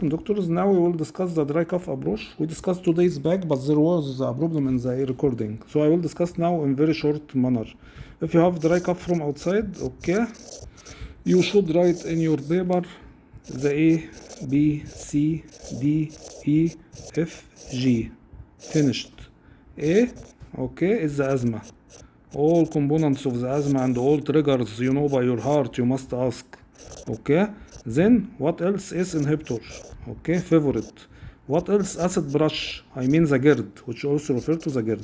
Doctors, now we will discuss the dry cough approach. We discussed 2 days back, but there was a problem in the recording. So I will discuss now in very short manner. If you have dry cough from outside, okay, you should write in your paper the A, B, C, D, E, F, G. Finished. A, okay, is the asthma. All components of the asthma and all triggers you know by your heart, you must ask. Okay, then what else is inhibitor? Okay, favorite. What else? Acid brush, I mean the GERD, which also refer to the GERD.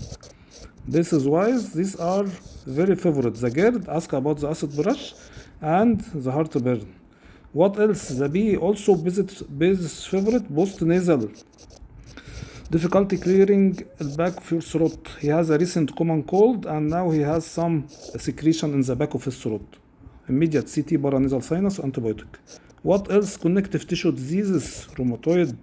This is why these are very favorite. The GERD, ask about the acid brush and the heartburn. What else? The B, also base favorite, post nasal. Difficulty clearing the back of your throat. He has a recent common cold and now he has some secretion in the back of his throat. Immediate CT, paranasal sinus, antibiotic. What else? Connective tissue diseases, rheumatoid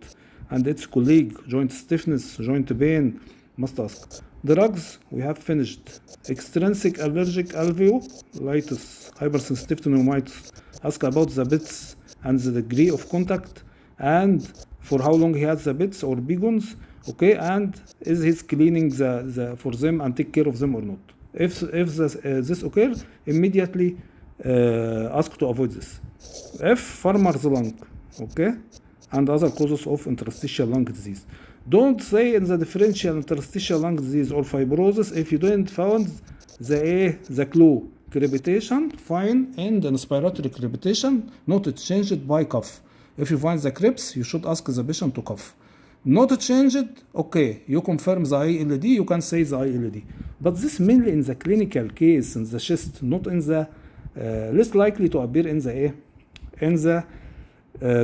and its colleague, joint stiffness, joint pain, must ask. Drugs, we have finished. Extrinsic allergic alveolitis, hypersensitivity pneumonitis. Ask about the bits and the degree of contact and for how long he has the bits or begons, okay, and is he cleaning the for them and take care of them or not. If this occurs, immediately ask to avoid this. F, farmer's lung, okay, and other causes of interstitial lung disease. Don't say in the differential interstitial lung disease or fibrosis if you didn't found the clue. Crepitation, fine, and inspiratory crepitation, not changed by cough. If you find the creps, you should ask the patient to cough. Not changed, okay, you confirm the ILD, you can say the ILD. But this mainly in the clinical case, in the chest, not in the less likely to appear in the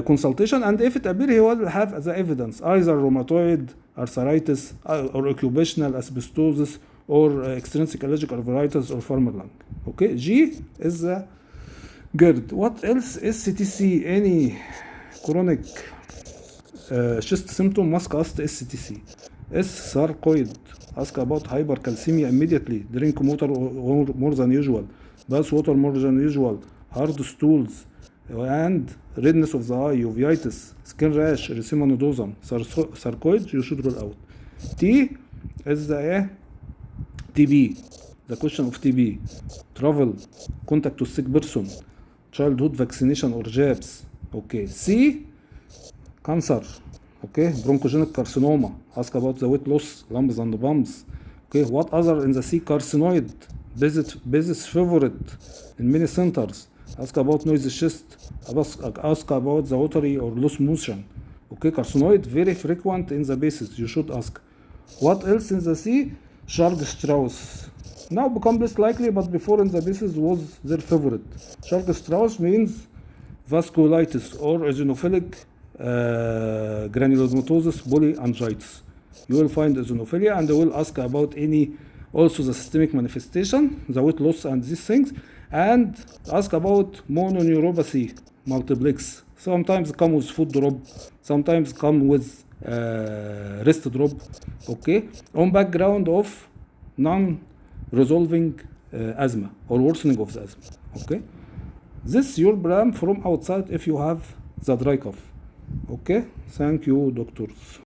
consultation. And if it appears, he will have the evidence, either rheumatoid, arthritis, or occupational asbestosis, or extrinsic allergic arthritis, or farmer lung. Okay, G is the GERD. What else is SCTC? Any chronic chest symptom must ask SCTC. S, sarcoid. Ask about hypercalcemia immediately. Drink water more than usual. Bath water more than usual. Hard stools and redness of the eye, uveitis, skin rash, erythema nodosum. Sarcoid, you should rule out. T is the TB. The question of TB. Travel, contact with sick person, childhood vaccination or jabs. Okay. C, cancer. Okay. Bronchogenic carcinoma. Ask about the weight loss, lumps and bumps. Okay. What other in the C? Carcinoid. Basis favorite in many centers. Ask about noisy chest. Ask about the watery or loose motion. Okay. Carcinoid very frequent in the bases. You should ask. What else in the C? Churg-Strauss. Now become less likely, but before in the basis was their favorite. Churg-Strauss means vasculitis or eosinophilic granulomatosis polyangiitis. You will find eosinophilia and they will ask about any also the systemic manifestation, the weight loss and these things, and ask about mononeuropathy multiplex. Sometimes come with food drop, sometimes come with rest drop, okay, on background of non-resolving asthma or worsening of the asthma, okay. This is your plan from outside if you have the dry cough, okay. Thank you, doctors.